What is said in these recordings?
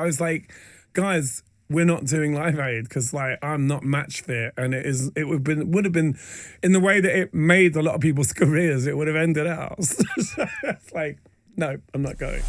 I was like, guys, we're not doing Live Aid because like I'm not match fit, and it would have been in the way that it made a lot of people's careers, it would have ended out. So it's like, no, I'm not going.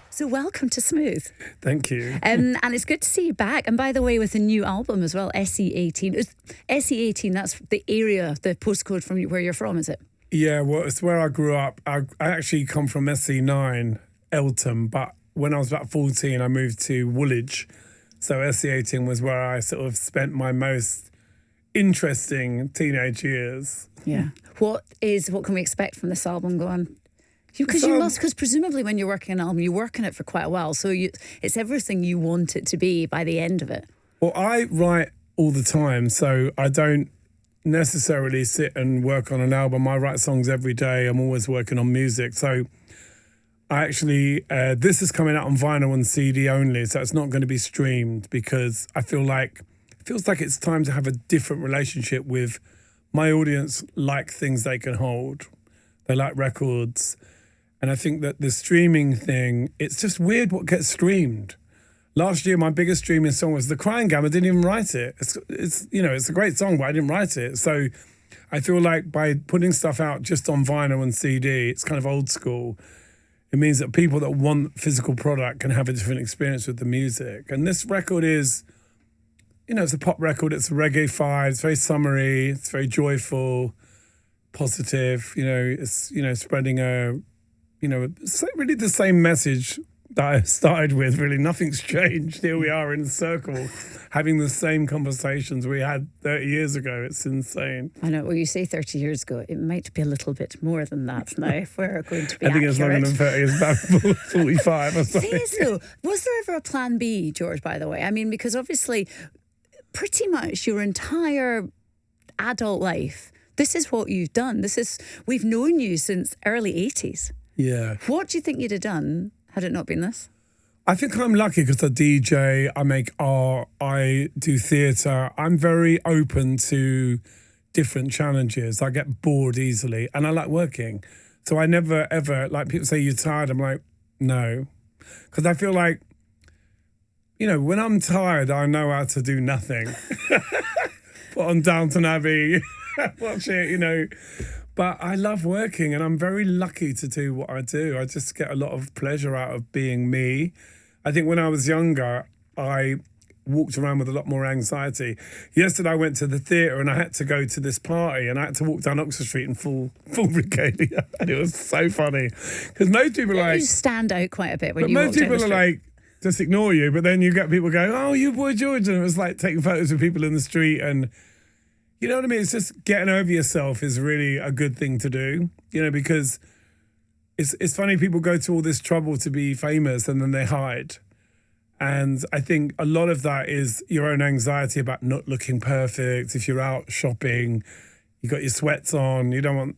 So welcome to Smooth. Thank you. And it's good to see you back. And by the way, with a new album as well, SE18. SE18, that's the area, the postcode from where you're from, is it? Yeah, well, it's where I grew up. I actually come from SE9, Eltham, but when I was about 14, I moved to Woolwich. So SE18 was where I sort of spent my most interesting teenage years. Yeah. What can we expect from this album going? Because presumably when you're working an album, you work on it for quite a while. So it's everything you want it to be by the end of it. Well, I write all the time, so I don't necessarily sit and work on an album. I write songs every day. I'm always working on music. So I actually, this is coming out on vinyl and CD only, so it's not going to be streamed because it feels like it's time to have a different relationship with my audience, like things they can hold. They like records. And I think that the streaming thing, it's just weird what gets streamed. Last year, my biggest streaming song was The Crying Game. I didn't even write it. It's a great song, but I didn't write it. So I feel like by putting stuff out just on vinyl and CD, it's kind of old school. It means that people that want physical product can have a different experience with the music. And this record is, it's a pop record. It's a reggae vibe. It's very summery. It's very joyful, positive. It's, spreading really the same message that I started with. Really, nothing's changed. Here we are in a circle, having the same conversations we had 30 years ago. It's insane. I know. Well, you say 30 years ago. It might be a little bit more than that now, if we're going to be I think accurate. it's longer than 30. It's about 45 or something. Thing is, though, was there ever a plan B, George, by the way? I mean, because obviously, pretty much your entire adult life, this is what you've done. We've known you since early 80s. Yeah. What do you think you'd have done had it not been this? I think I'm lucky because I DJ, I make art, I do theatre. I'm very open to different challenges. I get bored easily and I like working. So I never, ever, like people say, you're tired. I'm like, no. Because I feel like, when I'm tired, I know how to do nothing. Put on Downton Abbey, watch it, But I love working and I'm very lucky to do what I do. I just get a lot of pleasure out of being me. I think when I was younger, I walked around with a lot more anxiety. Yesterday I went to the theatre and I had to go to this party and I had to walk down Oxford Street in full regalia. And it was so funny. Because most people are like... You stand out quite a bit when you walk down the street. Most people are like, just ignore you. But then you get people going, oh, you boy George. And it was like taking photos of people in the street and... You know what I mean? It's just getting over yourself is really a good thing to do, because it's funny people go to all this trouble to be famous and then they hide. And I think a lot of that is your own anxiety about not looking perfect. If you're out shopping, you got your sweats on, you don't want,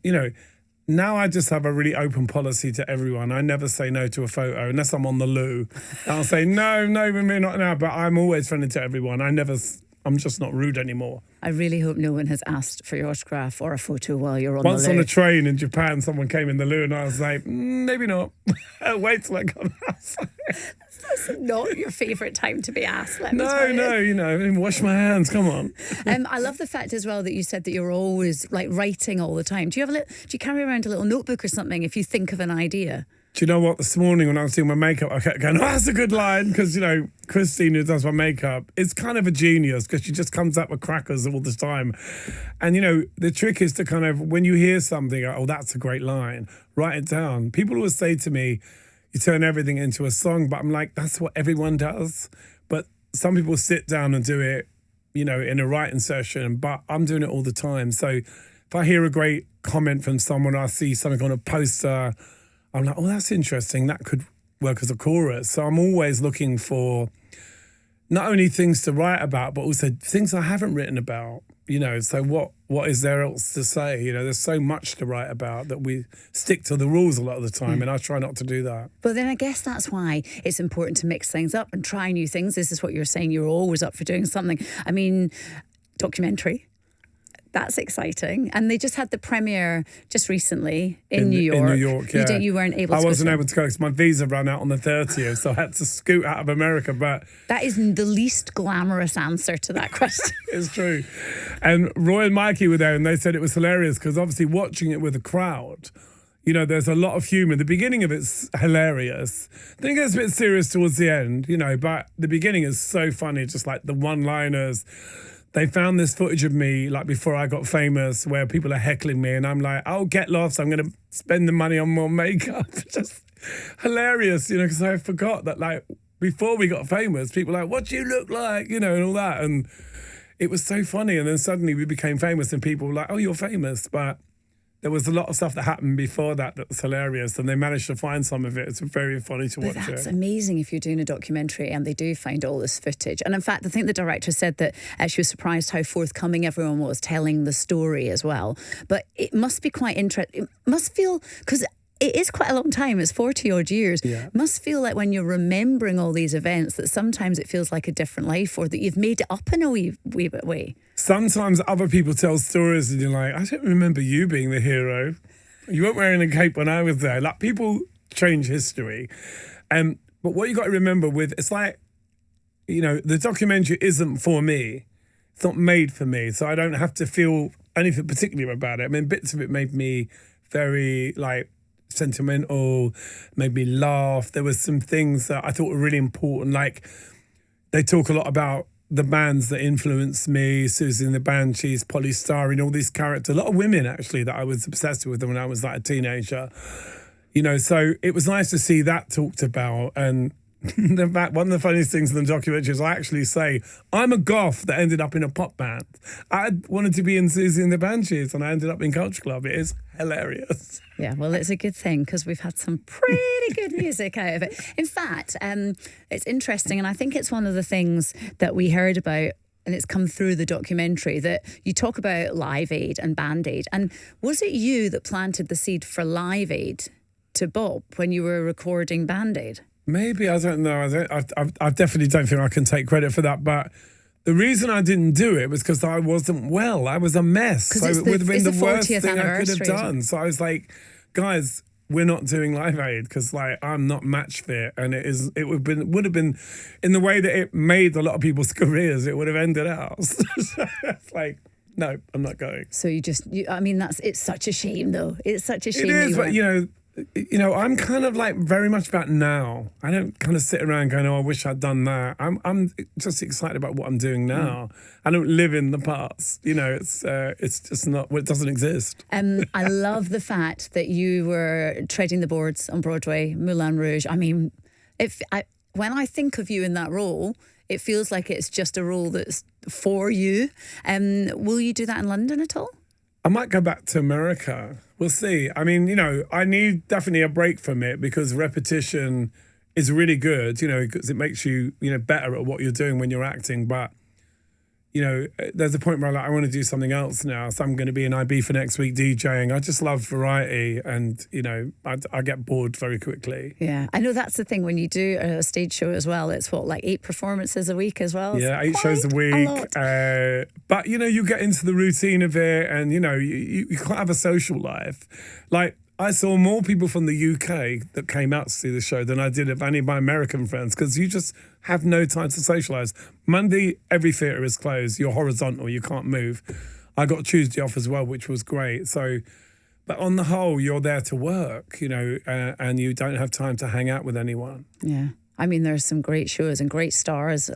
now I just have a really open policy to everyone. I never say no to a photo unless I'm on the loo. I'll say, no, maybe not now, but I'm always friendly to everyone. I'm just not rude anymore. I really hope no one has asked for your autograph or a photo while you're on the loo. Once on a train in Japan, someone came in the loo and I was like, maybe not. Wait till I come outside. That's not your favourite time to be asked, let me tell you. No, wash my hands, come on. I love the fact as well that you said that you're always like writing all the time. Do you carry around a little notebook or something if you think of an idea? Do you know what? This morning when I was doing my makeup, I kept going, oh, that's a good line. Because, Christine, who does my makeup, is kind of a genius because she just comes up with crackers all the time. And, the trick is to kind of, when you hear something, oh, that's a great line, write it down. People always say to me, you turn everything into a song. But I'm like, that's what everyone does. But some people sit down and do it, in a writing session. But I'm doing it all the time. So if I hear a great comment from someone, I see something on a poster, I'm like, oh, that's interesting. That could work as a chorus. So I'm always looking for not only things to write about, but also things I haven't written about. So what is there else to say? There's so much to write about that we stick to the rules a lot of the time, and I try not to do that. But then I guess that's why it's important to mix things up and try new things. This is what you're saying. You're always up for doing something. I mean, documentary. That's exciting. And they just had the premiere just recently in New York. In New York, yeah. You weren't able to I go. wasn't able to go because my visa ran out on the 30th, so I had to scoot out of America. But that is the least glamorous answer to that question. It's true. And Roy and Mikey were there, and they said it was hilarious because obviously watching it with a crowd, you know, there's a lot of humour. The beginning of it's hilarious. Then it gets a bit serious towards the end, you know, but the beginning is so funny, just like the one-liners. They found this footage of me, like before I got famous, where people are heckling me, and I'm like, I'll get laughs. I'm going to spend the money on more makeup. Just hilarious, you know, because I forgot that, like, before we got famous, people were like, what do you look like, you know, and all that. And it was so funny. And then suddenly we became famous, and people were like, oh, you're famous. But there was a lot of stuff that happened before that was hilarious, and they managed to find some of it. It's very funny to watch it. That's amazing if you're doing a documentary and they do find all this footage. And in fact, I think the director said that she was surprised how forthcoming everyone was telling the story as well. But it must be quite interesting. It must feel, because it is quite a long time, it's 40 odd years. Yeah. It must feel like when you're remembering all these events that sometimes it feels like a different life, or that you've made it up in a wee bit way. Sometimes other people tell stories and you're like, I don't remember you being the hero. You weren't wearing a cape when I was there. Like, people change history. But what you got to remember with, it's like, you know, the documentary isn't for me. It's not made for me. So I don't have to feel anything particular about it. I mean, bits of it made me very, like, sentimental, made me laugh. There was some things that I thought were really important. Like, they talk a lot about the bands that influenced me, Susie and the Banshees, Polly Styrene, all these characters, a lot of women actually that I was obsessed with when I was like a teenager. You know, so it was nice to see that talked about. And in fact, one of the funniest things in the documentary is I actually say, I'm a goth that ended up in a pop band. I wanted to be in Susie and the Banshees and I ended up in Culture Club. It is hilarious. Yeah, well, it's a good thing because we've had some pretty good music out of it. In fact, it's interesting, and I think it's one of the things that we heard about, and it's come through the documentary, that you talk about Live Aid and Band Aid. And was it you that planted the seed for Live Aid to Bob when you were recording Band Aid? Maybe, I don't know. I definitely don't think I can take credit for that, but the reason I didn't do it was because I wasn't well. I was a mess. So it would have been the worst thing I could have done. So I was like, guys, we're not doing Live Aid because, like, I'm not match fit, and it would have been in the way that it made a lot of people's careers. It would have ended out. So it's like, no, I'm not going. So I mean, it's such a shame, though. It's such a shame. It is, but you know, I'm kind of like very much about now. I don't kind of sit around going, oh, I wish I'd done that. I'm just excited about what I'm doing now. I don't live in the past. You know, it's just not, it doesn't exist. I love the fact that you were treading the boards on Broadway, Moulin Rouge. I mean, when I think of you in that role, it feels like it's just a role that's for you. Will you do that in London at all? I might go back to America. We'll see. I mean, you know, I need definitely a break from it because repetition is really good, you know, because it makes you, you know, better at what you're doing when you're acting. But, you know, there's a point where I'm like, I want to do something else now. So I'm going to be in IB for next week DJing. I just love variety and, you know, I get bored very quickly. Yeah, I know that's the thing when you do a stage show as well. It's like 8 performances a week as well? Yeah, 8 shows a week. But, you know, you get into the routine of it and, you know, you can't have a social life. Like, I saw more people from the UK that came out to see the show than I did of any of my American friends because you just have no time to socialise. Monday, every theatre is closed. You're horizontal. You can't move. I got Tuesday off as well, which was great. So, but on the whole, you're there to work, you know, and you don't have time to hang out with anyone. Yeah. I mean, there's some great shows and great stars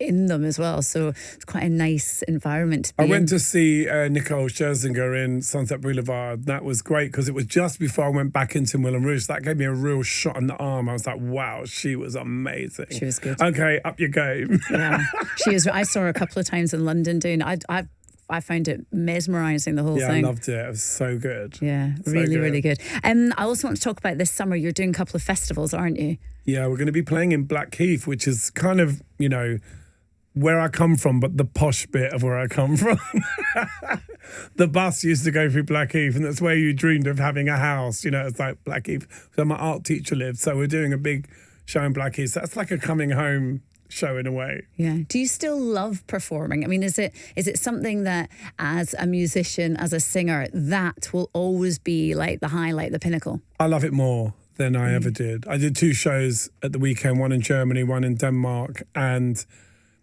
in them as well. So it's quite a nice environment to be in. I went to see Nicole Scherzinger in Sunset Boulevard. That was great because it was just before I went back into Moulin Rouge. That gave me a real shot in the arm. I was like, wow, she was amazing. She was good. Okay, up your game. Yeah, she was. I saw her a couple of times in London doing. I found it mesmerising, the whole thing. Yeah, I loved it. It was so good. Yeah, so really, good. really good. I also want to talk about this summer. You're doing a couple of festivals, aren't you? Yeah, we're going to be playing in Blackheath, which is kind of, you know, where I come from, but the posh bit of where I come from. The bus used to go through Blackheath, and that's where you dreamed of having a house. You know, it's like Blackheath. So my art teacher lived. So we're doing a big show in Blackheath. So that's like a coming home show in a way. Yeah. Do you still love performing? I mean, is it something that as a musician, as a singer, that will always be like the highlight, the pinnacle? I love it more than I ever did. I did 2 shows at the weekend, one in Germany, one in Denmark. And,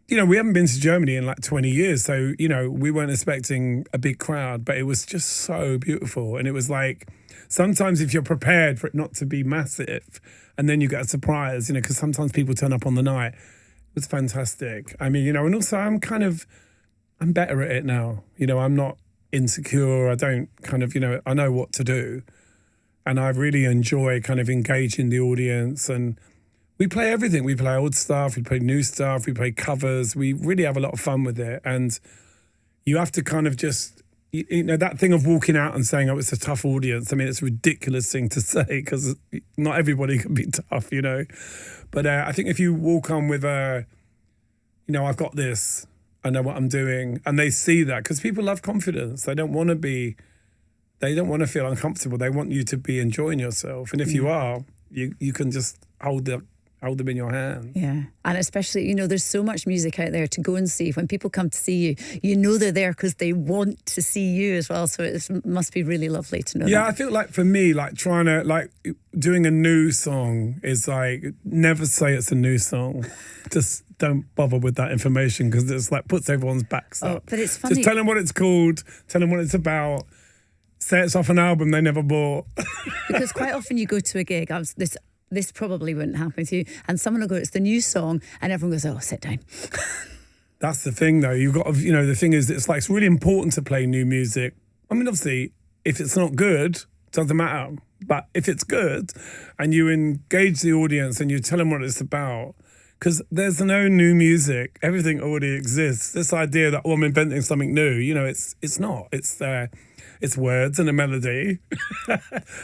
we haven't been to Germany in like 20 years. So, we weren't expecting a big crowd, but it was just so beautiful. And it was like, sometimes if you're prepared for it not to be massive and then you get a surprise, because sometimes people turn up on the night. It was fantastic. I mean, and also I'm better at it now. I'm not insecure. I don't I know what to do. And I really enjoy kind of engaging the audience. And we play everything. We play old stuff, we play new stuff, we play covers. We really have a lot of fun with it. And you have to kind of just, that thing of walking out and saying, oh, it's a tough audience. I mean, it's a ridiculous thing to say because not everybody can be tough, But I think if you walk on with I've got this, I know what I'm doing. And they see that because people love confidence. They don't want to feel uncomfortable. They want you to be enjoying yourself. And if you are, you can just hold them in your hand. Yeah. And especially, there's so much music out there to go and see. When people come to see you, they're there because they want to see you as well. So it must be really lovely to know that. Yeah, I feel like for me, like trying to, doing a new song is like, never say it's a new song. Just don't bother with that information because it's like puts everyone's backs up. But it's funny. Just tell them what it's called, tell them what it's about. Say it's off an album they never bought. Because quite often you go to a gig, this probably wouldn't happen with you, and someone will go, it's the new song, and everyone goes, oh, sit down. That's the thing, though. You've got to, the thing is, it's really important to play new music. I mean, obviously, if it's not good, it doesn't matter. But if it's good, and you engage the audience and you tell them what it's about, because there's no new music. Everything already exists. This idea that, I'm inventing something new, it's not. It's words and a melody,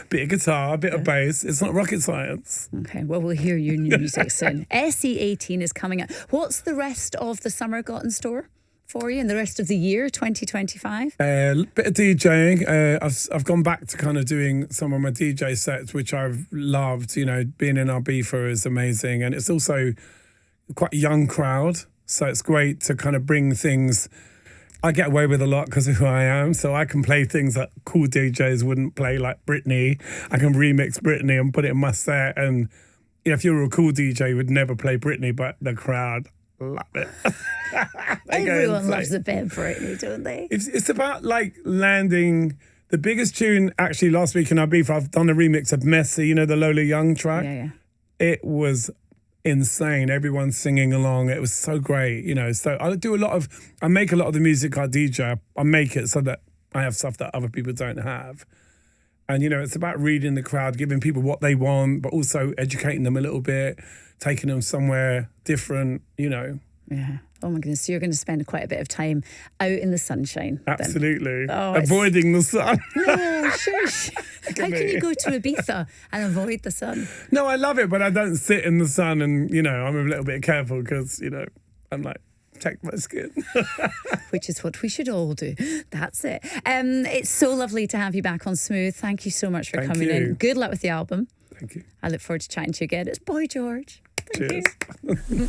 bit of guitar, bit of bass. It's not rocket science. Okay, well, we'll hear your new music soon. SE18 is coming out. What's the rest of the summer got in store for you and the rest of the year, 2025? A bit of DJing. I've gone back to kind of doing some of my DJ sets, which I've loved. Being in Ibiza is amazing. And it's also quite a young crowd. So it's great to kind of bring things. I get away with a lot because of who I am, so I can play things that cool DJs wouldn't play, like Britney. I can remix Britney and put it in my set, and if you were a cool DJ, you would never play Britney, but the crowd love it. Everyone loves a bit of Britney, don't they? It's about landing the biggest tune. Actually, last week in Ibiza, I've done a remix of Messy, the Lola Young track. Yeah. It was insane. Everyone's singing along. It was so great, So I make a lot of the music I DJ. I make it so that I have stuff that other people don't have. And, it's about reading the crowd, giving people what they want, but also educating them a little bit, taking them somewhere different, Yeah. Oh my goodness, so you're going to spend quite a bit of time out in the sunshine. Absolutely. Avoiding the sun. No, shush. How can you go to Ibiza and avoid the sun? No, I love it, but I don't sit in the sun and, I'm a little bit careful because, I'm like, protect my skin. Which is what we should all do. That's it. It's so lovely to have you back on Smooth. Thank you so much for coming in. Good luck with the album. Thank you. I look forward to chatting to you again. It's Boy George. Thank Cheers. you.